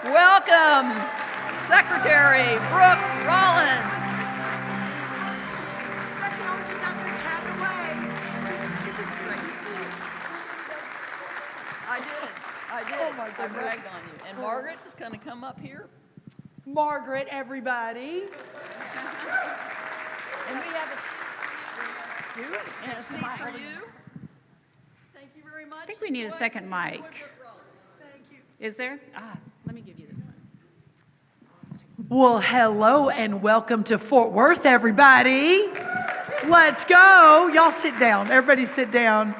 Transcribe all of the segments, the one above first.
Welcome, Secretary Brooke Rollins. I did. Oh my I goodness. bragged on you. And Margaret is going to come up here. Margaret, everybody. And we have a seat for you. Thank you very much. I think we need a second mic. Thank you. Is there? Let me give you this one. Well, hello and welcome to Fort Worth, everybody. Let's go. Y'all sit down. Everybody sit down.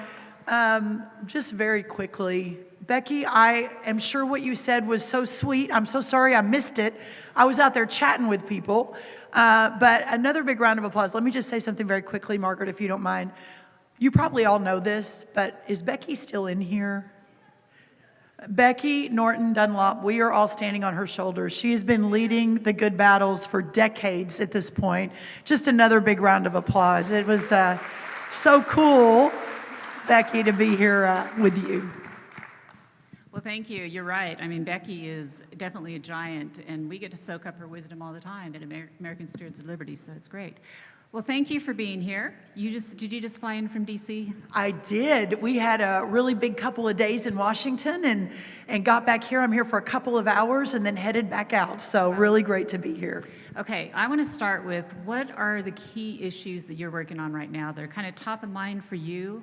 Just very quickly, Becky, I am sure what you said was so sweet. I'm so sorry I missed it. I was out there chatting with people. But another big round of applause. Let me just say something very quickly, Margaret, if you don't mind. You probably all know this, but is Becky still in here? Becky Norton Dunlop, we are all standing on her shoulders. She has been leading the good battles for decades at this point. Just another big round of applause. It was so cool, Becky, to be here with you. Well, thank you. You're right. I mean, Becky is definitely a giant, and we get to soak up her wisdom all the time at American Stewards of Liberty, so it's great. Well, thank you for being here. Did you just fly in from D.C.? I did. We had a really big couple of days in Washington and got back here. I'm here for a couple of hours and then headed back out. So really great to be here. Okay, I want to start with what are the key issues that you're working on right now that are kind of top of mind for you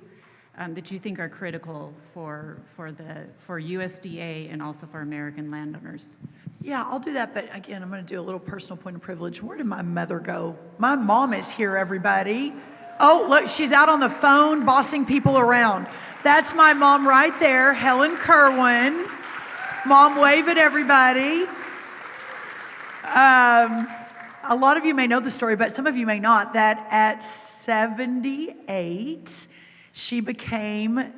that you think are critical for USDA and also for American landowners? Yeah, I'll do that. But again, I'm going to do a little personal point of privilege. Where did my mother go? My mom is here, everybody. Oh, look, she's out on the phone bossing people around. That's my mom right there, Helen Kerwin. Mom, wave at everybody. A lot of you may know the story, but some of you may not, that at 78, she became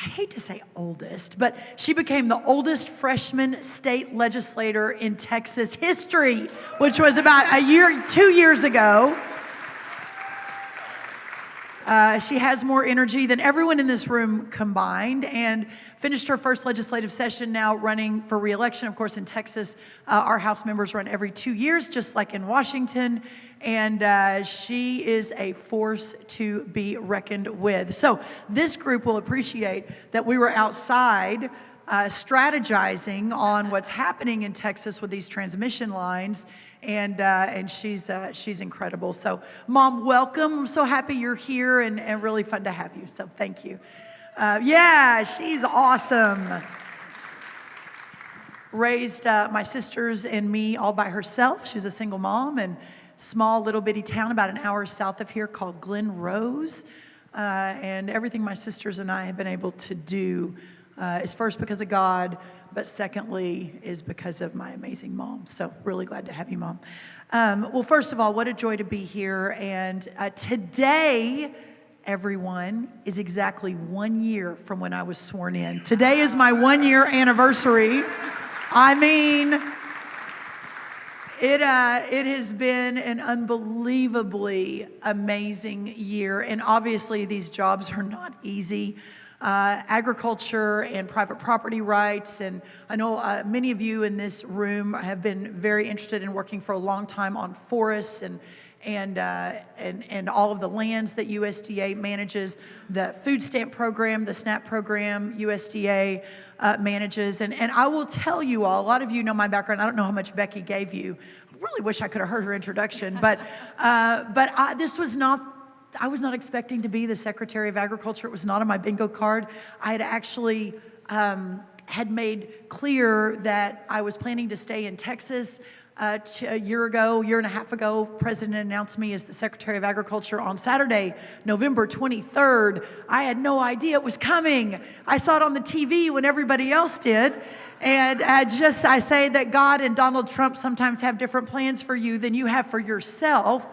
I hate to say oldest, but she became the oldest freshman state legislator in Texas history, which was about 2 years ago. She has more energy than everyone in this room combined and finished her first legislative session now running for re-election. Of course, in Texas, our House members run every 2 years, just like in Washington. And she is a force to be reckoned with. So this group will appreciate that we were outside strategizing on what's happening in Texas with these transmission lines. And she's incredible. So, Mom, welcome. I'm so happy you're here and really fun to have you. So thank you. Yeah, she's awesome. Raised my sisters and me all by herself. She was a single mom and small little bitty town about an hour south of here called Glen Rose. And everything my sisters and I have been able to do is first because of God, but secondly is because of my amazing mom. So really glad to have you, Mom. Well, first of all, what a joy to be here. And today, everyone, is exactly 1 year from when I was sworn in. Today is my 1 year anniversary. I mean, it has been an unbelievably amazing year. And obviously, these jobs are not easy. Agriculture and private property rights. And I know many of you in this room have been very interested in working for a long time on forests and all of the lands that USDA manages, the food stamp program, the SNAP program, USDA manages. And I will tell you all, a lot of you know my background. I don't know how much Becky gave you. I really wish I could have heard her introduction, but I was not expecting to be the Secretary of Agriculture. It was not on my bingo card. I had actually had made clear that I was planning to stay in Texas. A year and a half ago, President announced me as the Secretary of Agriculture on Saturday, November 23rd. I had no idea it was coming. I saw it on the TV when everybody else did. And I say that God and Donald Trump sometimes have different plans for you than you have for yourself.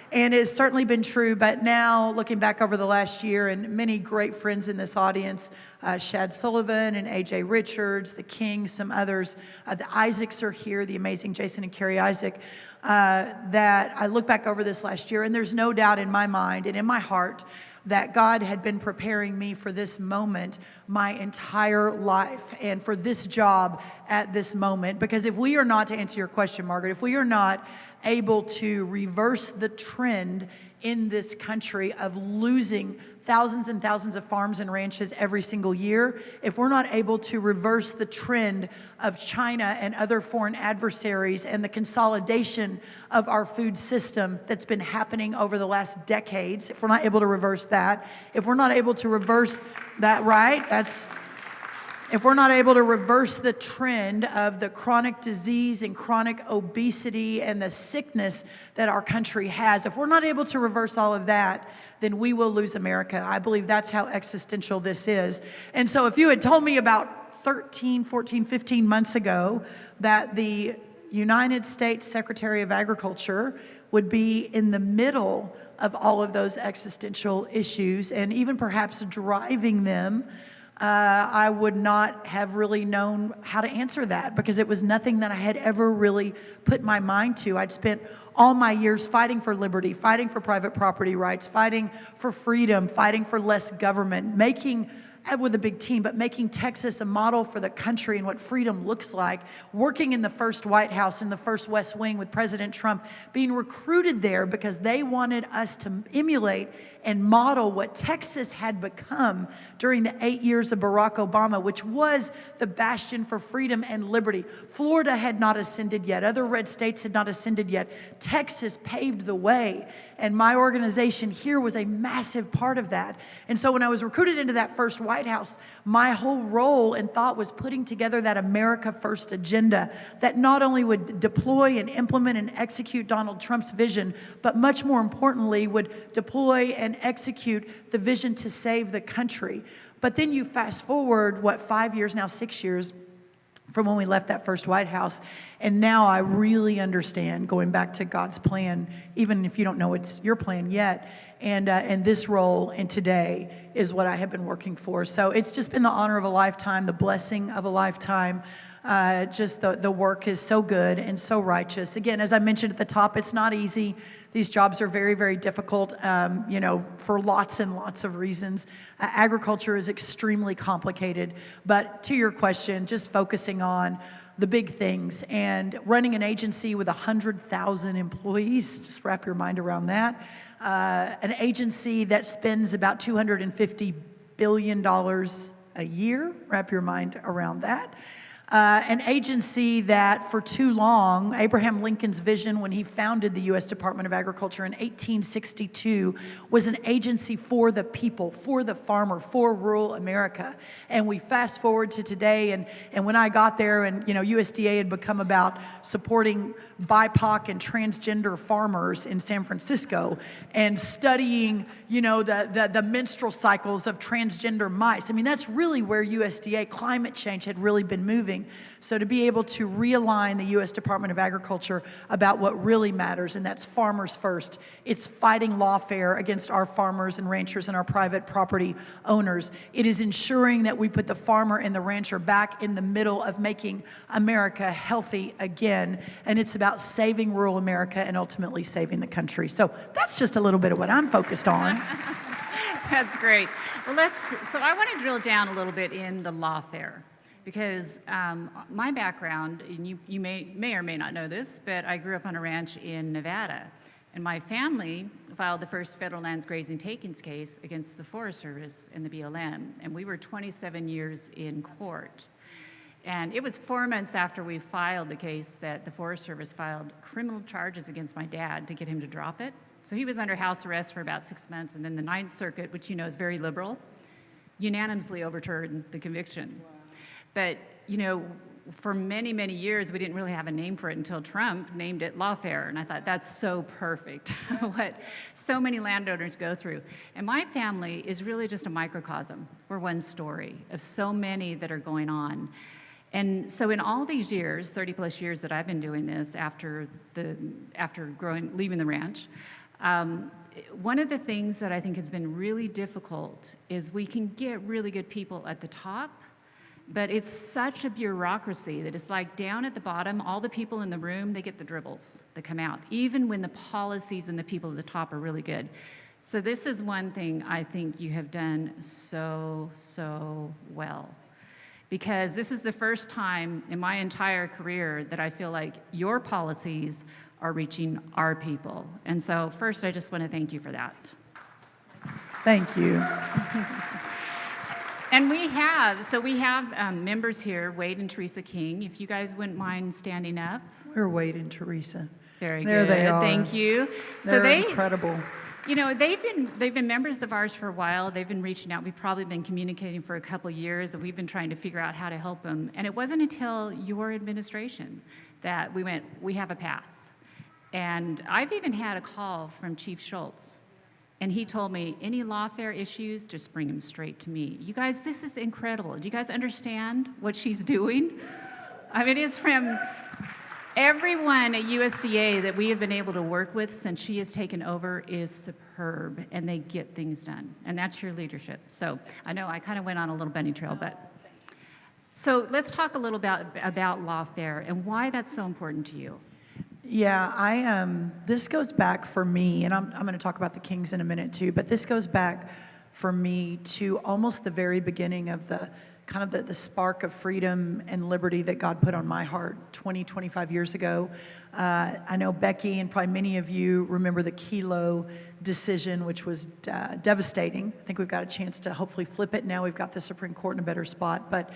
And it's certainly been true, but now looking back over the last year and many great friends in this audience, Shad Sullivan and AJ Richards, the Kings, some others, the Isaacs are here, the amazing Jason and Carrie Isaac, that I look back over this last year and there's no doubt in my mind and in my heart that God had been preparing me for this moment my entire life and for this job at this moment. Because if we are not, to answer your question, Margaret, if we are not able to reverse the trend in this country of losing thousands and thousands of farms and ranches every single year, if we're not able to reverse the trend of China and other foreign adversaries and the consolidation of our food system that's been happening over the last decades, if we're not able to reverse that, if we're not able to reverse that, right? If we're not able to reverse the trend of the chronic disease and chronic obesity and the sickness that our country has, if we're not able to reverse all of that, then we will lose America. I believe that's how existential this is. And so if you had told me about 13, 14, 15 months ago that the United States Secretary of Agriculture would be in the middle of all of those existential issues and even perhaps driving them, I would not have really known how to answer that, because it was nothing that I had ever really put my mind to. I'd spent all my years fighting for liberty, fighting for private property rights, fighting for freedom, fighting for less government, with a big team, but making Texas a model for the country and what freedom looks like, working in the first White House, in the first West Wing with President Trump, being recruited there because they wanted us to emulate and model what Texas had become during the 8 years of Barack Obama, which was the bastion for freedom and liberty. Florida had not ascended yet. Other red states had not ascended yet. Texas paved the way, and my organization here was a massive part of that. And so when I was recruited into that first White House, my whole role and thought was putting together that America First agenda that not only would deploy and implement and execute Donald Trump's vision, but much more importantly would deploy and execute the vision to save the country. But then you fast forward, 5 years now, 6 years from when we left that first White House, and now I really understand, going back to God's plan, even if you don't know it's your plan yet, and this role and today is what I have been working for. So it's just been the honor of a lifetime, the blessing of a lifetime. Just the work is so good and so righteous. Again, as I mentioned at the top, it's not easy. These jobs are very, very difficult, for lots and lots of reasons. Agriculture is extremely complicated. But to your question, just focusing on the big things and running an agency with 100,000 employees, just wrap your mind around that. An agency that spends about $250 billion a year, wrap your mind around that. An agency that for too long, Abraham Lincoln's vision when he founded the U.S. Department of Agriculture in 1862 was an agency for the people, for the farmer, for rural America. And we fast forward to today, and when I got there, and USDA had become about supporting BIPOC and transgender farmers in San Francisco and studying, the menstrual cycles of transgender mice. I mean, that's really where USDA climate change had really been moving. So to be able to realign the U.S. Department of Agriculture about what really matters, and that's farmers first. It's fighting lawfare against our farmers and ranchers and our private property owners. It is ensuring that we put the farmer and the rancher back in the middle of making America healthy again. And it's about saving rural America and ultimately saving the country. So that's just a little bit of what I'm focused on. That's great. Well, so I want to drill down a little bit in the lawfare. Because my background, and you may or may not know this, but I grew up on a ranch in Nevada. And my family filed the first federal lands grazing takings case against the Forest Service and the BLM. And we were 27 years in court. And it was 4 months after we filed the case that the Forest Service filed criminal charges against my dad to get him to drop it. So he was under house arrest for about 6 months. And then the Ninth Circuit, which is very liberal, unanimously overturned the conviction. Wow. But, for many, many years, we didn't really have a name for it until Trump named it lawfare. And I thought, that's so perfect, what so many landowners go through. And my family is really just a microcosm. We're one story of so many that are going on. And so in all these years, 30 plus years that I've been doing this after leaving the ranch, one of the things that I think has been really difficult is we can get really good people at the top, but it's such a bureaucracy that it's like down at the bottom, all the people in the room, they get the dribbles that come out, even when the policies and the people at the top are really good. So this is one thing I think you have done so well. Because this is the first time in my entire career that I feel like your policies are reaching our people. And so first, I just want to thank you for that. Thank you. And we have members here, Wade and Teresa King. If you guys wouldn't mind standing up. We're Wade and Teresa. Very There good. they are. Thank you. They're incredible. You know, they've been members of ours for a while. They've been reaching out. We've probably been communicating for a couple of years, and we've been trying to figure out how to help them. And it wasn't until your administration that we went, we have a path. And I've even had a call from Chief Schultz, and he told me, any lawfare issues, just bring them straight to me. You guys, this is incredible. Do you guys understand what she's doing? I mean, it's from everyone at USDA that we have been able to work with since she has taken over is superb, and they get things done. And that's your leadership. So I know I kind of went on a little bunny trail, but so let's talk a little about lawfare and why that's so important to you. Yeah, this goes back for me, and I'm going to talk about the Kings in a minute too, but this goes back for me to almost the very beginning of the kind of the spark of freedom and liberty that God put on my heart 25 years ago. I know Becky and probably many of you remember the Kelo decision, which was devastating. I think we've got a chance to hopefully flip it now. We've got the Supreme Court in a better spot, but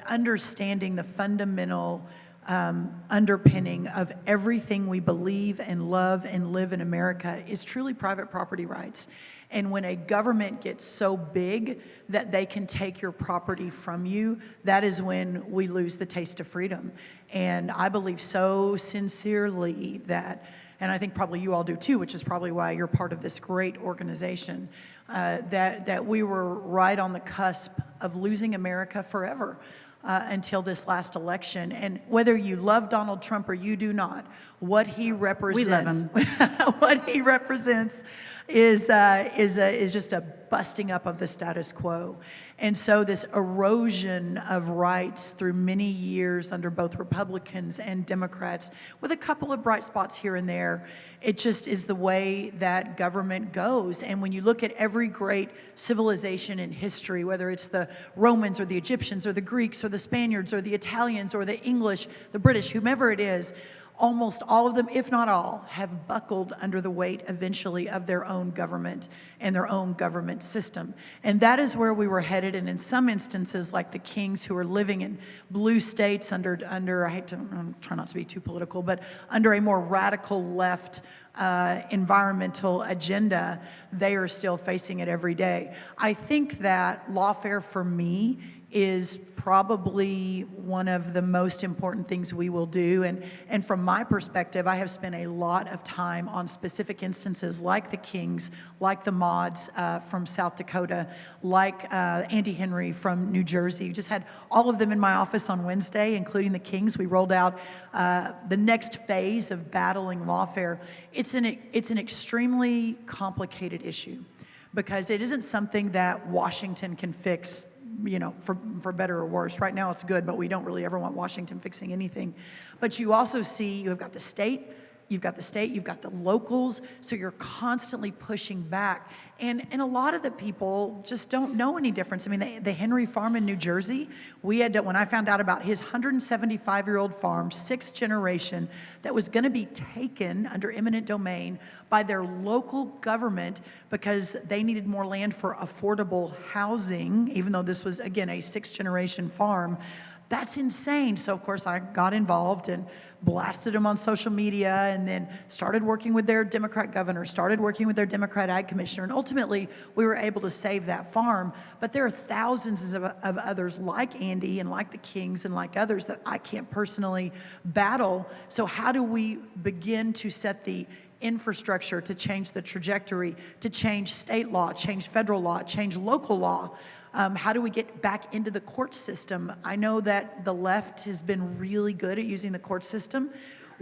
understanding the fundamental underpinning of everything we believe and love and live in America is truly private property rights. And when a government gets so big that they can take your property from you, that is when we lose the taste of freedom. And I believe so sincerely that, and I think probably you all do too, which is probably why you're part of this great organization, that we were right on the cusp of losing America forever. Until this last election. And whether you love Donald Trump or you do not, what he represents, we love him. what he represents is just a busting up of the status quo. And so this erosion of rights through many years under both Republicans and Democrats, with a couple of bright spots here and there, it just is the way that government goes. And when you look at every great civilization in history, whether it's the Romans or the Egyptians or the Greeks or the Spaniards or the Italians or the English, the British, whomever it is, almost all of them, if not all, have buckled under the weight eventually of their own government and their own government system. And that is where we were headed. And in some instances, like the Kings who are living in blue states under I'm trying not to be too political, but under a more radical left environmental agenda, they are still facing it every day. I think that lawfare for me is probably one of the most important things we will do. And from my perspective, I have spent a lot of time on specific instances like the Kings, like the Mods from South Dakota, like Andy Henry from New Jersey. We just had all of them in my office on Wednesday, including the Kings. We rolled out the next phase of battling lawfare. It's an extremely complicated issue because it isn't something that Washington can fix, you know, for better or worse. Right now it's good, but we don't really ever want Washington fixing anything. But you also see, you've got the state, you've got the locals, so you're constantly pushing back. And a lot of the people just don't know any difference. I mean, the Henry farm in New Jersey, we had to, when I found out about his 175-year-old farm, 6th generation, that was gonna be taken under eminent domain by their local government because they needed more land for affordable housing, even though this was, again, a 6th generation farm. That's insane. So of course I got involved and blasted them on social media, and then started working with their Democrat governor, started working with their Democrat ag commissioner, and ultimately we were able to save that farm. But there are thousands of others like Andy and like the Kings and like others that I can't personally battle. So how do we begin to set the infrastructure to change the trajectory, to change state law, change federal law, change local law? How do we get back into the court system? I know that the left has been really good at using the court system.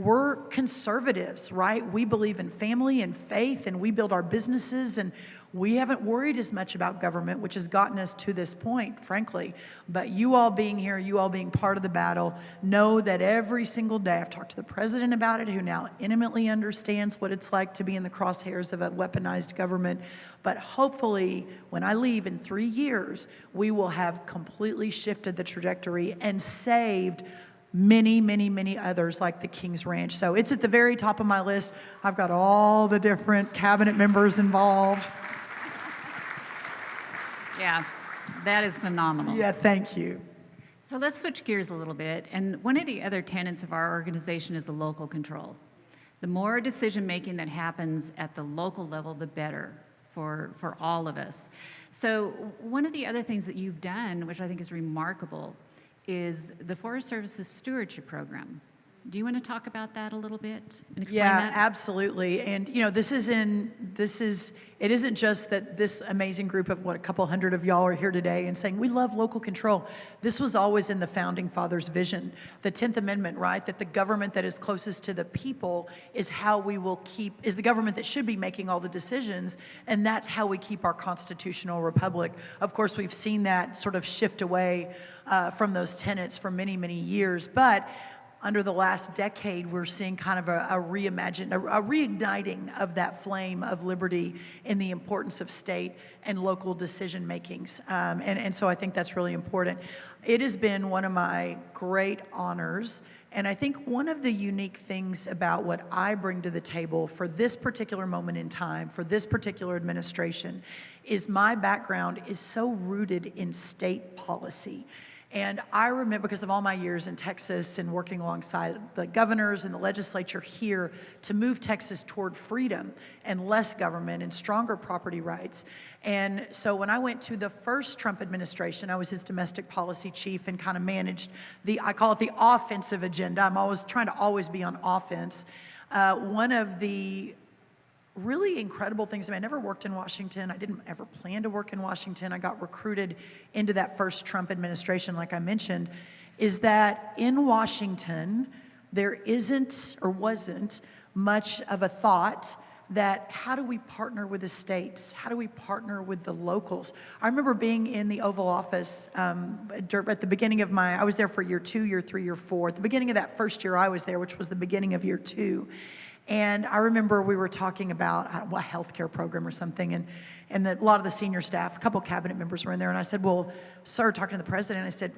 we're conservatives, right? We believe in family and faith, and we build our businesses, and we haven't worried as much about government, which has gotten us to this point, frankly. But you all being here, you all being part of the battle, know that every single day, I've talked to the president about it, who now intimately understands what it's like to be in the crosshairs of a weaponized government. But hopefully, when I leave in 3 years, we will have completely shifted the trajectory and saved many, many, many others like the King's Ranch. So it's at the very top of my list. I've got all the different cabinet members involved. Yeah, that is phenomenal. Yeah, thank you. So let's switch gears a little bit. And one of the other tenets of our organization is the local control. The more decision making that happens at the local level, the better for all of us. So one of the other things that you've done, which I think is remarkable, is the Forest Service's stewardship program. Do you want to talk about that a little bit and explain that? Absolutely. And it isn't just that this amazing group of a couple hundred of y'all are here today and saying we love local control. This was always in the founding fathers' vision, the 10th Amendment, right? That the government that is closest to the people is the government that should be making all the decisions, and that's how we keep our constitutional republic. Of course, we've seen that sort of shift away from those tenets for many, many years, but under the last decade, we're seeing kind of a reigniting of that flame of liberty in the importance of state and local decision makings. And so I think that's really important. It has been one of my great honors. And I think one of the unique things about what I bring to the table for this particular moment in time, for this particular administration, is my background is so rooted in state policy. And I remember, because of all my years in Texas and working alongside the governors and the legislature here to move Texas toward freedom and less government and stronger property rights. And so when I went to the first Trump administration, I was his domestic policy chief and kind of managed I call it the offensive agenda. I'm always trying to be on offense. One of the really incredible things. I never worked in Washington. I didn't ever plan to work in Washington. I got recruited into that first Trump administration, like I mentioned, is that in Washington, there isn't or wasn't much of a thought that how do we partner with the states? How do we partner with the locals? I remember being in the Oval Office at the beginning of I was there for year 2, year 3, year 4. At the beginning of that first year I was there, which was the beginning of year 2. And I remember we were talking about a healthcare program or something, and a lot of the senior staff, a couple cabinet members were in there, and I said, well, sir, talking to the president, I said,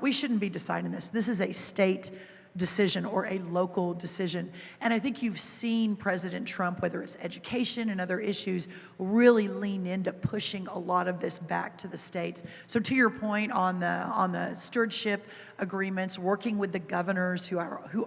we shouldn't be deciding this. This is a state decision or a local decision. And I think you've seen President Trump, whether it's education and other issues, really lean into pushing a lot of this back to the states. So to your point on the stewardship agreements, working with the governors who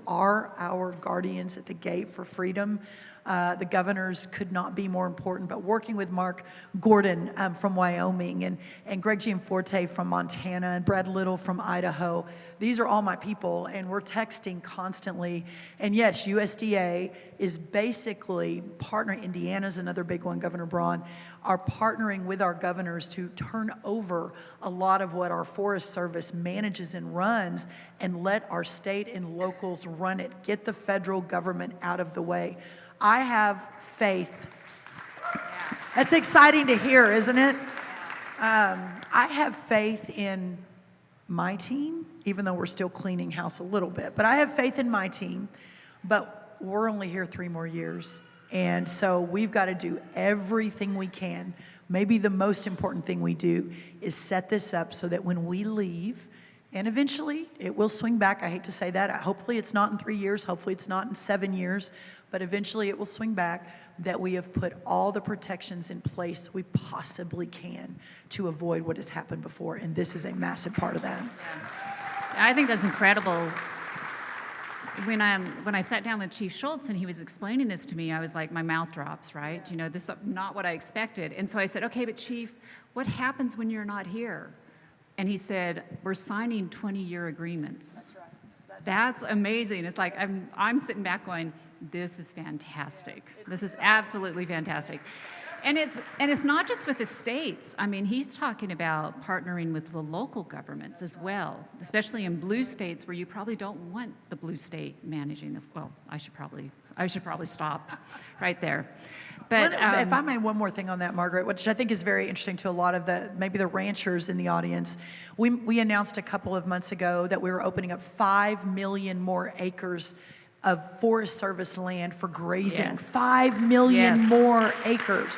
are our guardians at the gate for freedom, the governors could not be more important, but working with Mark Gordon from Wyoming and Greg Gianforte from Montana and Brad Little from Idaho. These are all my people, and we're texting constantly. And yes, USDA is basically partnering. Indiana's another big one, Governor Braun, are partnering with our governors to turn over a lot of what our Forest Service manages and runs and let our state and locals run it, get the federal government out of the way. I have faith. That's exciting to hear, isn't it? I have faith in my team, even though we're still cleaning house a little bit. But I have faith in my team, but we're only here 3 more years. And so we've got to do everything we can. Maybe the most important thing we do is set this up so that when we leave, and eventually it will swing back. I hate to say that. Hopefully it's not in 3 years. Hopefully it's not in 7 years. But eventually it will swing back, that we have put all the protections in place we possibly can to avoid what has happened before. And this is a massive part of that. Yeah. I think that's incredible. When I sat down with Chief Schultz and he was explaining this to me, I was like, my mouth drops, right? You know, this is not what I expected. And so I said, okay, but Chief, what happens when you're not here? And he said, we're signing 20-year agreements. That's right. That's amazing. It's like I'm sitting back going, this is fantastic. This is absolutely fantastic. And it's not just with the states. I mean, he's talking about partnering with the local governments as well, especially in blue states where you probably don't want the blue state managing the. Well, I should probably stop right there. But If I may, one more thing on that, Margaret, which I think is very interesting to a lot of maybe the ranchers in the audience. We announced a couple of months ago that we were opening up 5 million more acres of Forest Service land for grazing. Yes. 5 million Yes. more acres,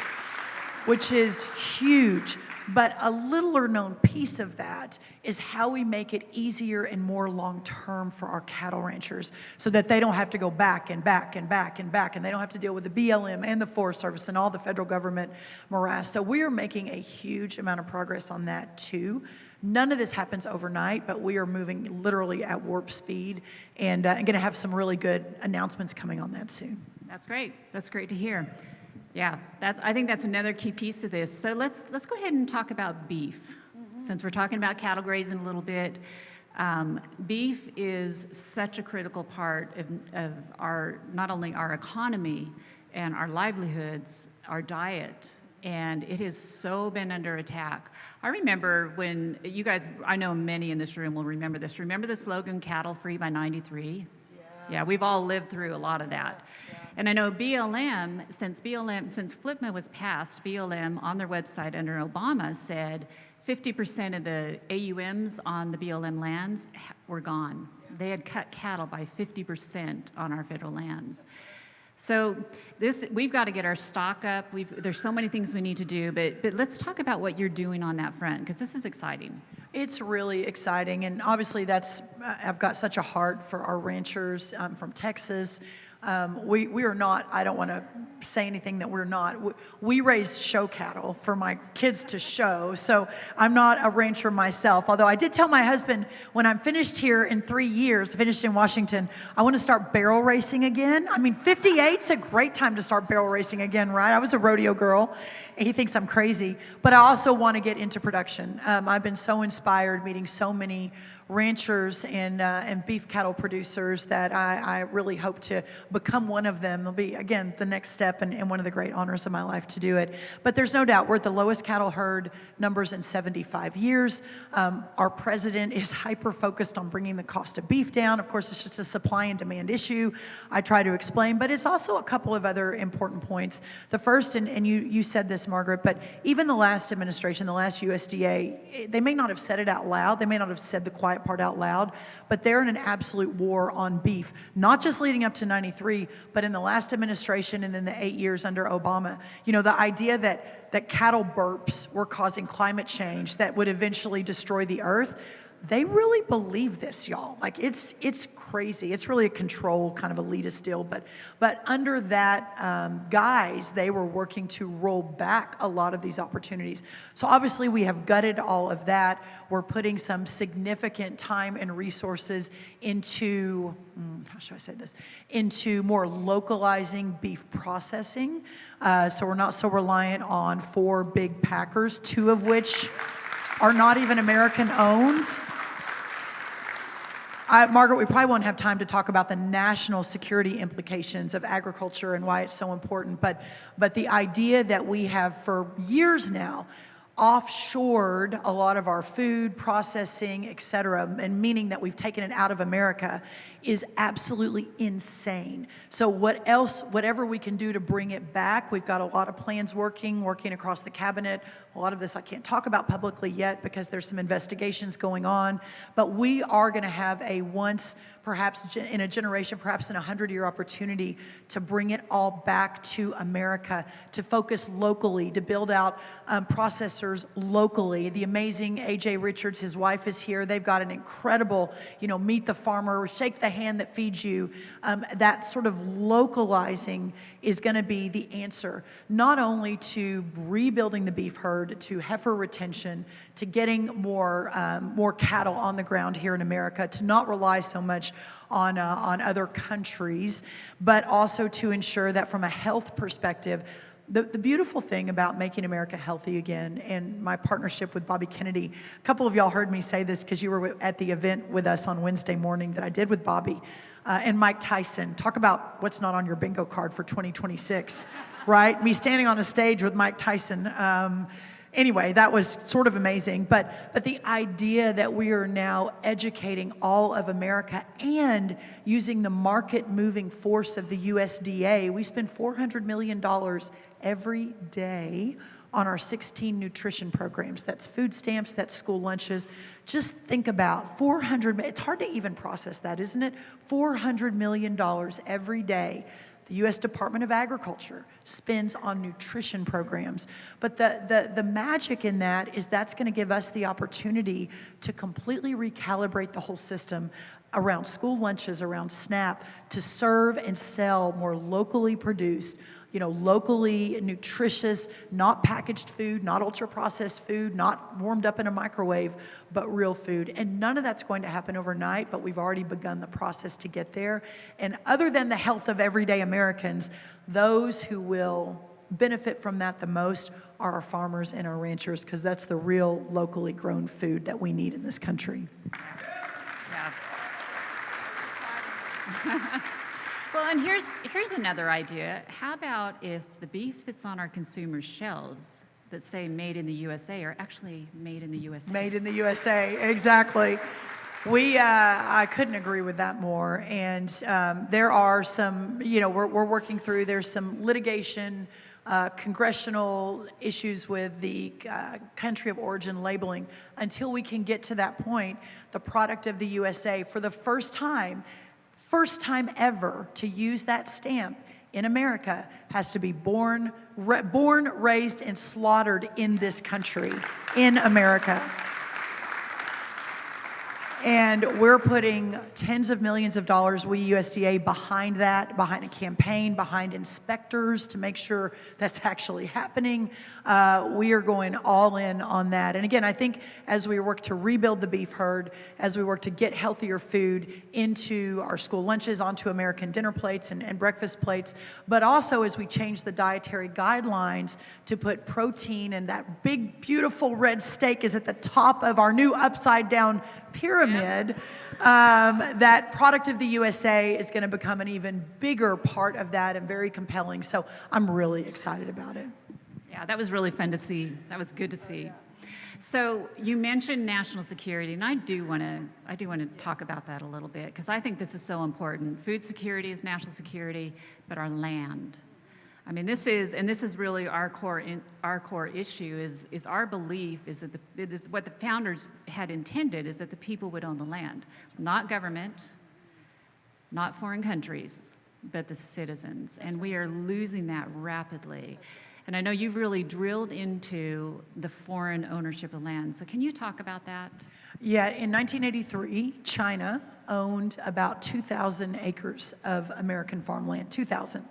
which is huge. But a littler known piece of that is how we make it easier and more long-term for our cattle ranchers so that they don't have to go back and back and back and back, and they don't have to deal with the BLM and the Forest Service and all the federal government morass. So we are making a huge amount of progress on that too. None of this happens overnight, but we are moving literally at warp speed and going to have some really good announcements coming on that soon. That's great. That's great to hear. Yeah, I think that's another key piece of this. So let's go ahead and talk about beef. Since we're talking about cattle grazing a little bit, beef is such a critical part of our, not only our economy and our livelihoods, our diet, and it has so been under attack. I remember when you guys, I know many in this room will remember this. Remember the slogan, cattle free by 93? Yeah, we've all lived through a lot of that. Yeah. And I know since FLPMA was passed, BLM on their website under Obama said 50% of the AUMs on the BLM lands were gone. They had cut cattle by 50% on our federal lands. So we've got to get our stock up. There's so many things we need to do, but let's talk about what you're doing on that front, because this is exciting. It's really exciting, and obviously I've got such a heart for our ranchers from Texas. We are not, I don't want to say anything that we're not. We raise show cattle for my kids to show, so I'm not a rancher myself. Although I did tell my husband when I'm finished here in 3 years, finished in Washington, I want to start barrel racing again. I mean, 58's a great time to start barrel racing again, right? I was a rodeo girl, and he thinks I'm crazy. But I also want to get into production. I've been so inspired meeting so many ranchers and beef cattle producers that I really hope to become one of them. It'll be, again, the next step and one of the great honors of my life to do it. But there's no doubt we're at the lowest cattle herd numbers in 75 years. Our president is hyper-focused on bringing the cost of beef down. Of course, it's just a supply and demand issue I try to explain, but it's also a couple of other important points. The first, and you said this, Margaret, but even the last administration, the last USDA, they may not have said it out loud, they may not have said the quiet part out loud, but they're in an absolute war on beef, not just leading up to 93, but in the last administration and then the 8 years under Obama. You know, the idea that cattle burps were causing climate change that would eventually destroy the earth, they really believe this, y'all. Like, it's crazy. It's really a control kind of elitist deal. But under that guise, they were working to roll back a lot of these opportunities. So obviously we have gutted all of that. We're putting some significant time and resources into, how should I say this, into more localizing beef processing. So we're not so reliant on 4 big packers, 2 of which are not even American owned. Margaret, we probably won't have time to talk about the national security implications of agriculture and why it's so important, but the idea that we have for years now offshored a lot of our food processing, et cetera, and meaning that we've taken it out of America is absolutely insane. So whatever we can do to bring it back, we've got a lot of plans working across the cabinet. A lot of this I can't talk about publicly yet because there's some investigations going on, but we are going to have a once, perhaps in a generation, perhaps in a 100-year opportunity to bring it all back to America, to focus locally, to build out processors locally. The amazing A.J. Richards, his wife is here. They've got an incredible, meet the farmer, shake the hand that feeds you. That sort of localizing is going to be the answer, not only to rebuilding the beef herd, to heifer retention, to getting more cattle on the ground here in America, to not rely so much on other countries, but also to ensure that from a health perspective, the beautiful thing about making America healthy again, and my partnership with Bobby Kennedy, a couple of y'all heard me say this because you were at the event with us on Wednesday morning that I did with Bobby, and Mike Tyson. Talk about what's not on your bingo card for 2026. right? Me standing on a stage with Mike Tyson. Anyway, that was sort of amazing. But the idea that we are now educating all of America and using the market moving force of the USDA, we spend $400 million every day on our 16 nutrition programs. That's food stamps, that's school lunches. Just think about it's hard to even process that, isn't it? $400 million every day the U.S. Department of Agriculture spends on nutrition programs. But the magic in that is that's going to give us the opportunity to completely recalibrate the whole system around school lunches, around SNAP, to serve and sell more locally produced, locally nutritious, not packaged food, not ultra-processed food, not warmed up in a microwave, but real food. And none of that's going to happen overnight, but we've already begun the process to get there. And other than the health of everyday Americans, those who will benefit from that the most are our farmers and our ranchers, because that's the real locally grown food that we need in this country. Yeah. Well, and here's another idea. How about if the beef that's on our consumer shelves that say made in the USA are actually made in the USA? Made in the USA, exactly. I couldn't agree with that more. And there are some, we're working through, there's some litigation, congressional issues with the country of origin labeling. Until we can get to that point, the product of the USA, for the first time ever to use that stamp in America, has to be born, raised, and slaughtered in this country, in America. And we're putting tens of millions of dollars, we USDA, behind that, behind a campaign, behind inspectors to make sure that's actually happening. We are going all in on that. And again, I think as we work to rebuild the beef herd, as we work to get healthier food into our school lunches, onto American dinner plates and breakfast plates, but also as we change the dietary guidelines to put protein, and that big, beautiful red steak is at the top of our new upside down pyramid, that product of the USA is going to become an even bigger part of that, and very compelling. So I'm really excited about it. Yeah, that was really fun to see. That was good to see. So you mentioned national security, and I do want to talk about that a little bit, because I think this is so important. Food security is national security, but our land. I mean, this is really our core issue. Is our belief is that what the founders had intended is that the people would own the land, not government, not foreign countries, but the citizens. And we are losing that rapidly. And I know you've really drilled into the foreign ownership of land. So can you talk about that? Yeah, in 1983, China owned about 2,000 acres of American farmland, 2,000.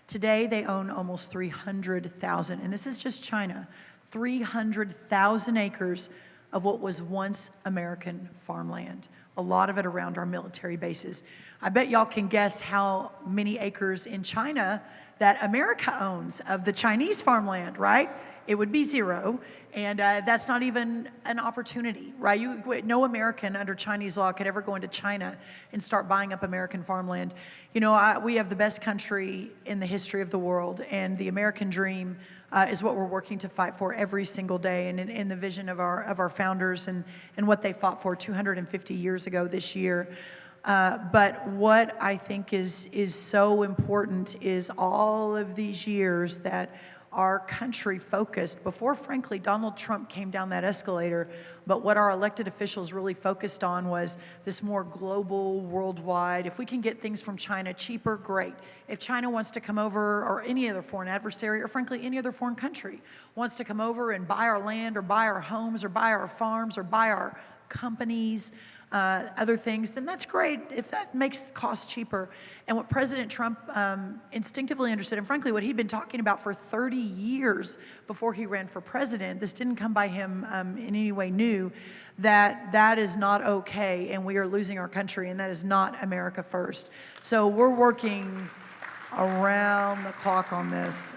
Today, they own almost 300,000, and this is just China. 300,000 acres of what was once American farmland, a lot of it around our military bases. I bet y'all can guess how many acres in China that America owns of the Chinese farmland, right? It would be 0, and that's not even an opportunity, right? No American under Chinese law could ever go into China and start buying up American farmland. We have the best country in the history of the world, and the American dream is what we're working to fight for every single day, and in the vision of our founders and what they fought for 250 years ago this year. But what I think is so important is all of these years that our country focused, before frankly Donald Trump came down that escalator, but what our elected officials really focused on was this more global, worldwide. If we can get things from China cheaper, great. If China wants to come over, or any other foreign adversary, or frankly any other foreign country wants to come over and buy our land, or buy our homes, or buy our farms, or buy our companies, other things, then that's great if that makes costs cheaper. And what President Trump instinctively understood, and frankly what he'd been talking about for 30 years before he ran for president, this didn't come by him in any way new, that is not okay, and we are losing our country, and that is not America first. So we're working around the clock on this.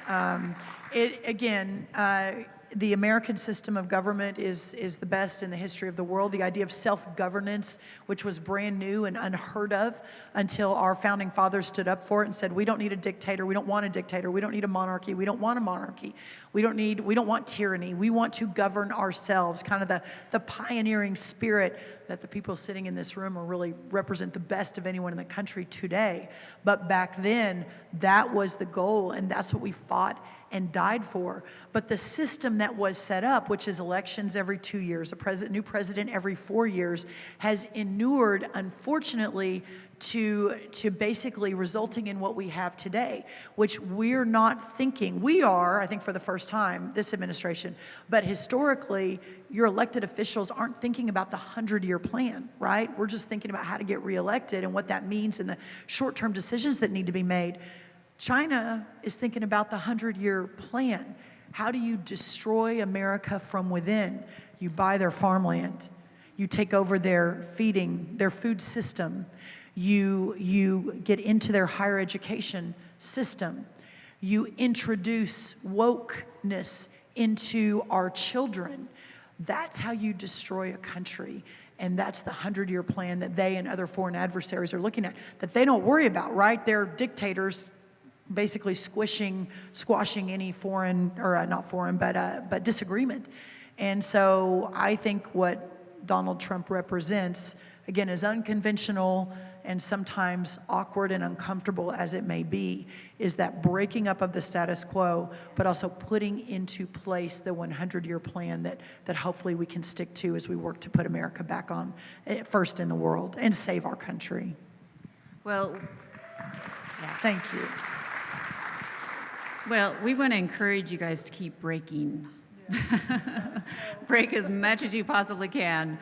the American system of government is the best in the history of the world. The idea of self-governance, which was brand new and unheard of until our founding fathers stood up for it and said, we don't need a dictator, we don't want a dictator, we don't need a monarchy, we don't want a monarchy, we don't want tyranny, we want to govern ourselves. Kind of the pioneering spirit that the people sitting in this room are really represent the best of anyone in the country today. But back then, that was the goal, and that's what we fought and died for. But the system that was set up, which is elections every 2 years, new president every 4 years, has inured, unfortunately, to basically resulting in what we have today, which we're not thinking. We are, I think for the first time, this administration, but historically, your elected officials aren't thinking about the 100-year plan, right? We're just thinking about how to get reelected and what that means and the short-term decisions that need to be made. China is thinking about the 100-year plan. How do you destroy America from within? You buy their farmland. You take over their food system. You get into their higher education system. You introduce wokeness into our children. That's how you destroy a country. And that's the 100-year plan that they and other foreign adversaries are looking at, that they don't worry about, right? They're dictators basically squashing any foreign, or not foreign, but disagreement. And so I think what Donald Trump represents, again, as unconventional and sometimes awkward and uncomfortable as it may be, is that breaking up of the status quo, but also putting into place the 100-year plan that hopefully we can stick to as we work to put America back on first in the world and save our country. Well, Thank you. Well, we want to encourage you guys to keep breaking. Break as much as you possibly can.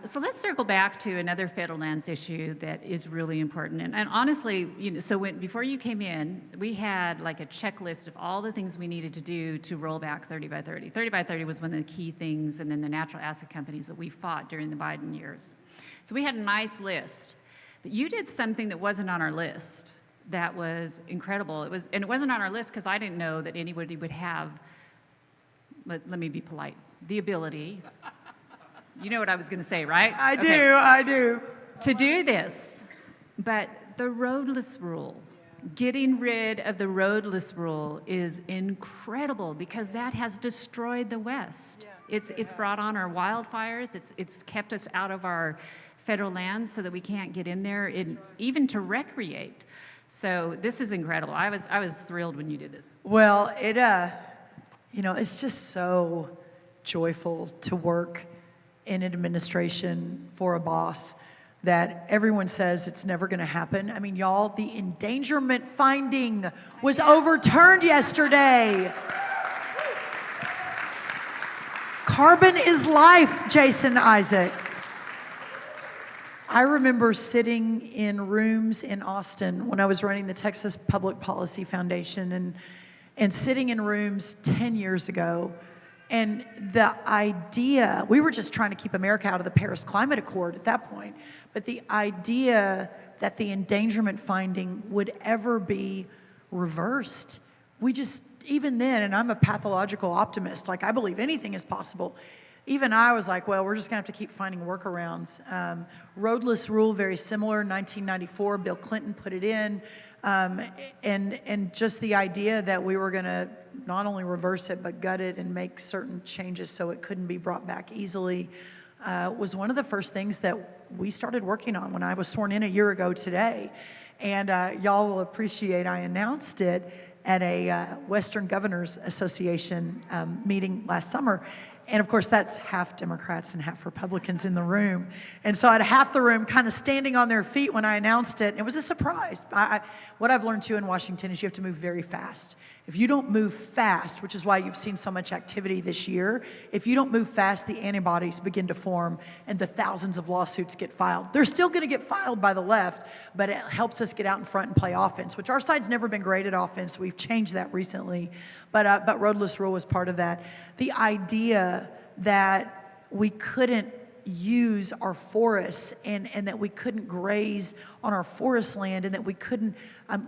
So let's circle back to another federal lands issue that is really important. And honestly, before you came in, we had like a checklist of all the things we needed to do to roll back 30 by 30. 30 by 30 was one of the key things, and then the natural asset companies that we fought during the Biden years. So we had a nice list. But you did something that wasn't on our list that was incredible. And it wasn't on our list because I didn't know that anybody would have, let me be polite, the ability. You know what I was going to say, right? I do. To do this. But the roadless rule, getting rid of the roadless rule is incredible because that has destroyed the West. It's brought on our wildfires. It's kept us out of our federal lands so that we can't get in there, even to recreate. So this is incredible. I was thrilled when you did this. Well, it's just so joyful to work in an administration for a boss that everyone says it's never going to happen. I mean, y'all, the endangerment finding was overturned yesterday. Carbon is life, Jason Isaac. I remember sitting in rooms in Austin when I was running the Texas Public Policy Foundation and sitting in rooms 10 years ago. And the idea, we were just trying to keep America out of the Paris Climate Accord at that point, but the idea that the endangerment finding would ever be reversed, even then, and I'm a pathological optimist, like I believe anything is possible. Even I was like, well, we're just gonna have to keep finding workarounds. Roadless rule, very similar, 1994, Bill Clinton put it in. And just the idea that we were gonna not only reverse it, but gut it and make certain changes so it couldn't be brought back easily was one of the first things that we started working on when I was sworn in a year ago today. And y'all will appreciate I announced it at a Western Governors Association meeting last summer. And of course, that's half Democrats and half Republicans in the room. And so I had half the room kind of standing on their feet when I announced it. And it was a surprise. What I've learned too in Washington is you have to move very fast. If you don't move fast, which is why you've seen so much activity this year, if you don't move fast, the antibodies begin to form and the thousands of lawsuits get filed. They're still going to get filed by the left, but it helps us get out in front and play offense, which our side's never been great at offense. We've changed that recently, but roadless rule was part of that. The idea that we couldn't use our forests and that we couldn't graze on our forest land and that we couldn't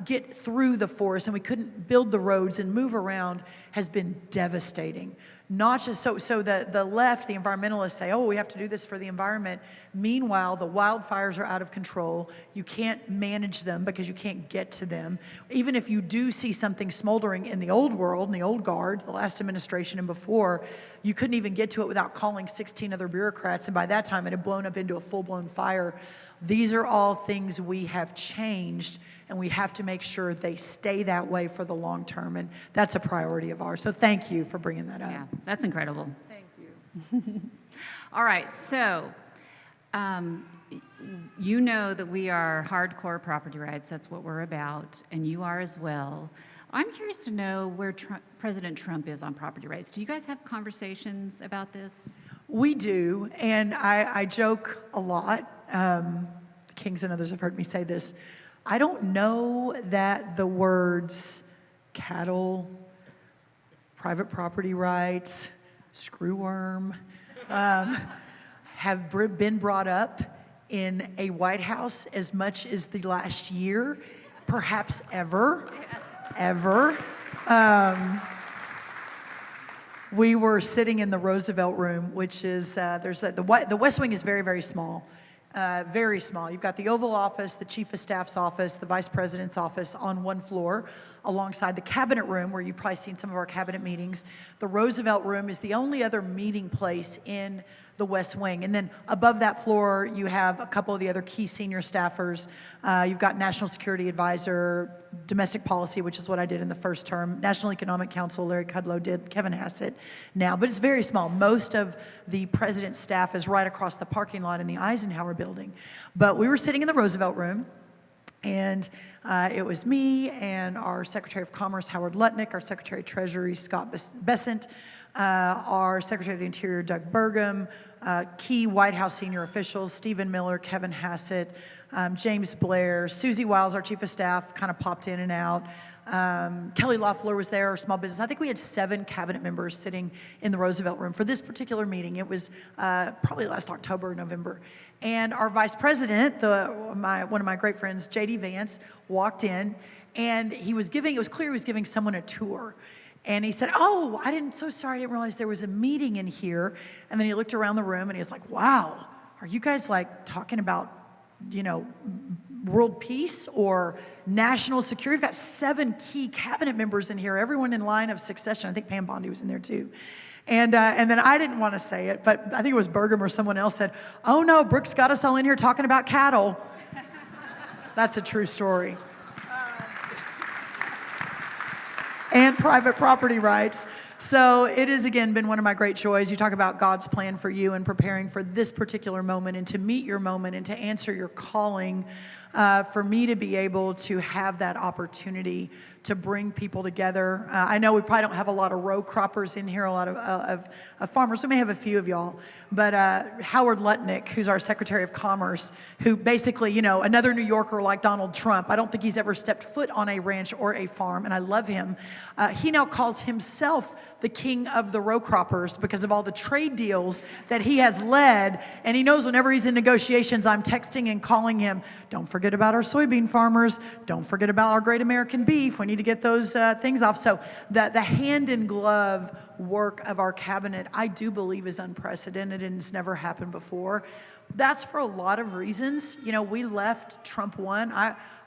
get through the forest and we couldn't build the roads and move around has been devastating. Not just so the left, the environmentalists say, oh, we have to do this for the environment. Meanwhile, the wildfires are out of control. You can't manage them because you can't get to them. Even if you do see something smoldering in the old world, in the old guard, the last administration and before, you couldn't even get to it without calling 16 other bureaucrats, and by that time it had blown up into a full-blown fire. These are all things we have changed, and we have to make sure they stay that way for the long term, and that's a priority of ours. So thank you for bringing that up. Yeah, that's incredible. Thank you. All right, so you know that we are hardcore property rights. That's what we're about, and you are as well. I'm curious to know where President Trump is on property rights. Do you guys have conversations about this? We do, and I joke a lot. The Kings and others have heard me say this. I don't know that the words cattle, private property rights, screwworm, have been brought up in a White House as much as the last year, perhaps ever. We were sitting in the Roosevelt Room, which is, the West Wing is very, very small. Very small. You've got the Oval Office, the Chief of Staff's office, the Vice President's office on one floor, alongside the Cabinet Room, where you've probably seen some of our cabinet meetings. The Roosevelt Room is the only other meeting place in the West Wing. And then above that floor, you have a couple of the other key senior staffers. You've got National Security Advisor, Domestic Policy, which is what I did in the first term, National Economic Council, Larry Kudlow did, Kevin Hassett now, but it's very small. Most of the president's staff is right across the parking lot in the Eisenhower building. But we were sitting in the Roosevelt Room, and it was me and our Secretary of Commerce, Howard Lutnick, our Secretary of Treasury, Scott Bessent, our Secretary of the Interior, Doug Burgum, key White House senior officials, Stephen Miller, Kevin Hassett, James Blair, Susie Wiles, our Chief of Staff, kind of popped in and out. Kelly Loeffler was there, our small business. I think we had 7 cabinet members sitting in the Roosevelt Room for this particular meeting. It was probably last October or November. And our Vice President, one of my great friends, J.D. Vance, walked in, and it was clear he was giving someone a tour. And he said, oh, so sorry, I didn't realize there was a meeting in here. And then he looked around the room and he was like, wow, are you guys like talking about, world peace or national security? We've got 7 key cabinet members in here, everyone in line of succession. I think Pam Bondi was in there too. And then I didn't want to say it, but I think it was Burgum or someone else said, oh no, Brooke's got us all in here talking about cattle. That's a true story. And private property rights. So it has, again, been one of my great joys. You talk about God's plan for you and preparing for this particular moment and to meet your moment and to answer your calling. For me to be able to have that opportunity to bring people together. I know we probably don't have a lot of row croppers in here, a lot of farmers. We may have a few of y'all. But Howard Lutnick, who's our Secretary of Commerce, who basically, another New Yorker like Donald Trump, I don't think he's ever stepped foot on a ranch or a farm, and I love him. He now calls himself the king of the row croppers because of all the trade deals that he has led. And he knows whenever he's in negotiations, I'm texting and calling him, don't forget about our soybean farmers. Don't forget about our great American beef. We need to get those things off. So the hand-in-glove work of our cabinet, I do believe, is unprecedented and it's never happened before. That's for a lot of reasons. We left, Trump won.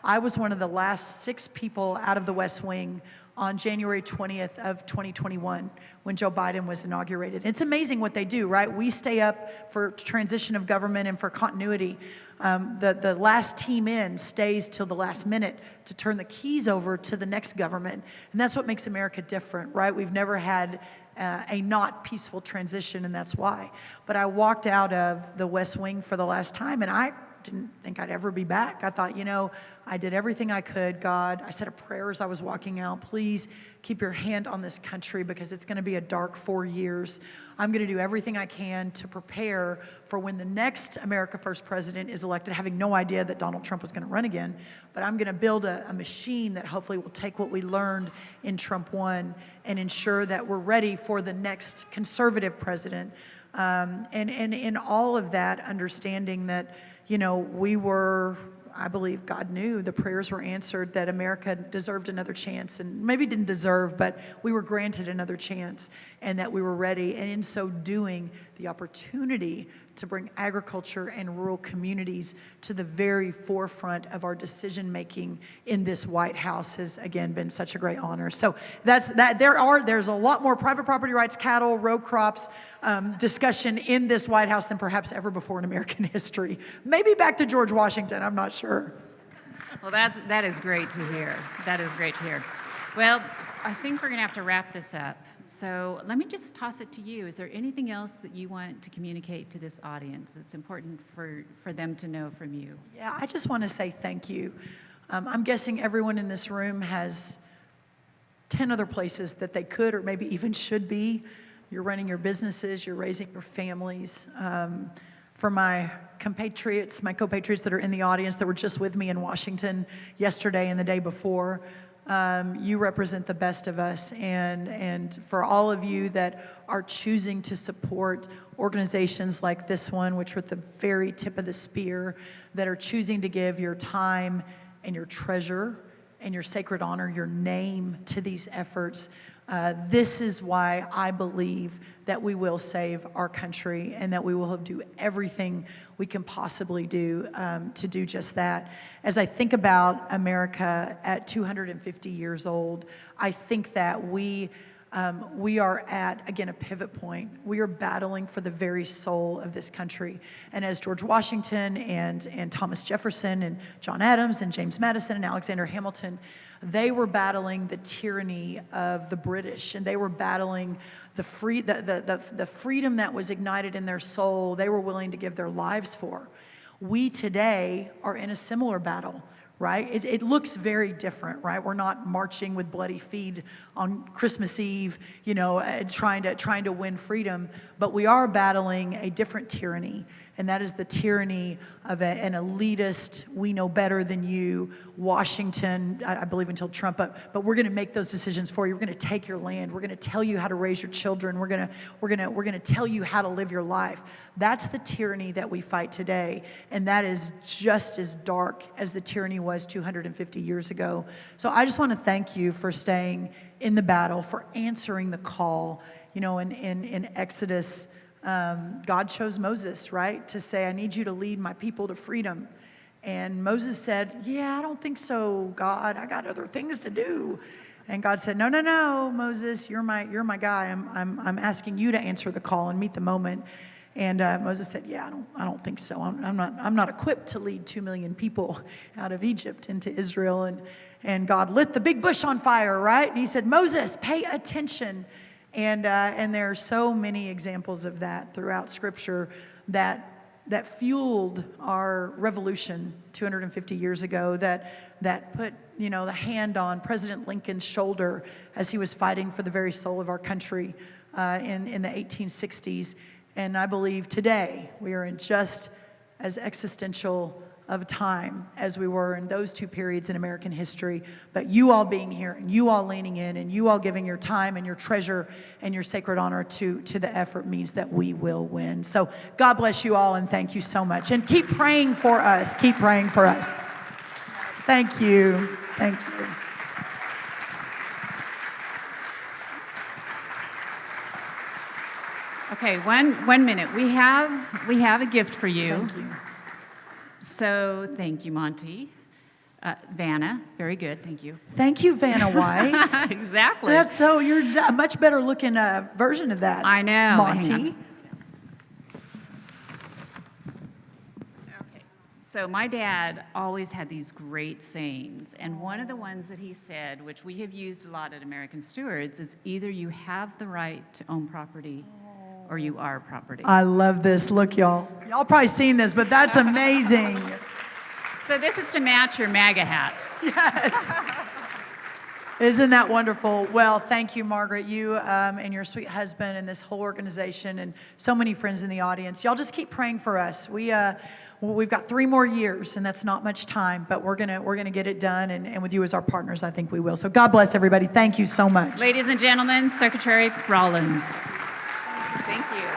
I was one of the last 6 people out of the West Wing on January 20th of 2021 when Joe Biden was inaugurated. It's amazing what they do, right? We stay up for transition of government and for continuity. The last team in stays till the last minute to turn the keys over to the next government. And that's what makes America different, right? We've never had a not peaceful transition, and that's why. But I walked out of the West Wing for the last time, and I didn't think I'd ever be back. I thought, I did everything I could. God, I said a prayer as I was walking out. Please keep your hand on this country because it's going to be a dark 4 years. I'm going to do everything I can to prepare for when the next America First president is elected, having no idea that Donald Trump was going to run again. But I'm going to build a machine that hopefully will take what we learned in Trump 1 and ensure that we're ready for the next conservative president. And in all of that, understanding that, I believe God knew the prayers were answered, that America deserved another chance, and maybe didn't deserve, but we were granted another chance, and that we were ready. And in so doing, the opportunity to bring agriculture and rural communities to the very forefront of our decision making in this White House has again been such a great honor. So that's that. There's a lot more private property rights, cattle, row crops discussion in this White House than perhaps ever before in American history. Maybe back to George Washington. I'm not sure. Well, that is great to hear. That is great to hear. Well, I think we're going to have to wrap this up. So let me just toss it to you. Is there anything else that you want to communicate to this audience that's important for them to know from you? Yeah, I just want to say thank you. I'm guessing everyone in this room has 10 other places that they could or maybe even should be. You're running your businesses, you're raising your families. For my compatriots, my co-patriots that are in the audience that were just with me in Washington yesterday and the day before, you represent the best of us. And for all of you that are choosing to support organizations like this one, which are at the very tip of the spear, that are choosing to give your time and your treasure and your sacred honor, your name to these efforts, this is why I believe that we will save our country and that we will do everything we can possibly do to do just that. As I think about America at 250 years old, I think that we are at, again, a pivot point. We are battling for the very soul of this country. And as George Washington and Thomas Jefferson and John Adams and James Madison and Alexander Hamilton, they were battling the tyranny of the British, and they were battling the freedom that was ignited in their soul. They were willing to give their lives for. We today are in a similar battle, right? It looks very different, right? We're not marching with bloody feet on Christmas Eve, you know, trying to win freedom, but we are battling a different tyranny, and that is the tyranny of an elitist, we know better than you, Washington, I believe until Trump, but we're going to make those decisions for you. We're going to take your land. We're going to tell you how to raise your children. We're going to tell you how to live your life. That's the tyranny that we fight today, and that is just as dark as the tyranny was 250 years ago. So I just want to thank you for staying in the battle, for answering the call. You know, in Exodus, God chose Moses, right, to say, I need you to lead my people to freedom. And Moses said, yeah, I don't think so, God. I got other things to do. And God said, no, Moses, you're my guy. I'm asking you to answer the call and meet the moment. And Moses said, yeah, I don't think so. I'm not equipped to lead 2 million people out of Egypt into Israel. And God lit the big bush on fire, right? And he said, Moses, pay attention. And there are so many examples of that throughout Scripture that fueled our revolution 250 years ago, that put, you know, the hand on President Lincoln's shoulder as he was fighting for the very soul of our country in the 1860s. And I believe today we are in just as existential of time as we were in those two periods in American history. But you all being here and you all leaning in and you all giving your time and your treasure and your sacred honor to the effort means that we will win. So God bless you all and thank you so much. And keep praying for us. Keep praying for us. Thank you. Thank you. Okay, one minute. We have a gift for you. Thank you. So thank you, Monty. Vanna, very good, thank you. Thank you, Vanna White. Exactly. That's so, you're a much better looking version of that. I know. Monty. Okay. So my dad always had these great sayings, and one of the ones that he said, which we have used a lot at American Stewards, is either you have the right to own property or you are property. I love this. Look, y'all. Y'all probably seen this, but that's amazing. So this is to match your MAGA hat. Yes. Isn't that wonderful? Well, thank you, Margaret, you and your sweet husband and this whole organization and so many friends in the audience. Y'all just keep praying for us. We've got 3 more years, and that's not much time, but we're gonna get it done, and with you as our partners, I think we will. So God bless everybody. Thank you so much. Ladies and gentlemen, Secretary Rollins. Thank you.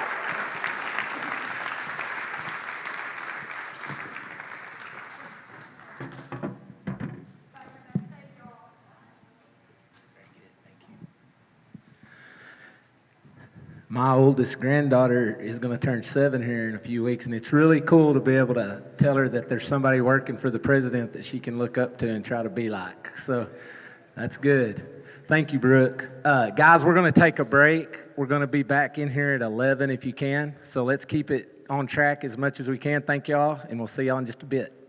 My oldest granddaughter is going to turn 7 here in a few weeks, and it's really cool to be able to tell her that there's somebody working for the president that she can look up to and try to be like. So that's good. Thank you, Brooke. Guys, we're going to take a break. We're going to be back in here at 11 if you can. So let's keep it on track as much as we can. Thank y'all, and we'll see y'all in just a bit.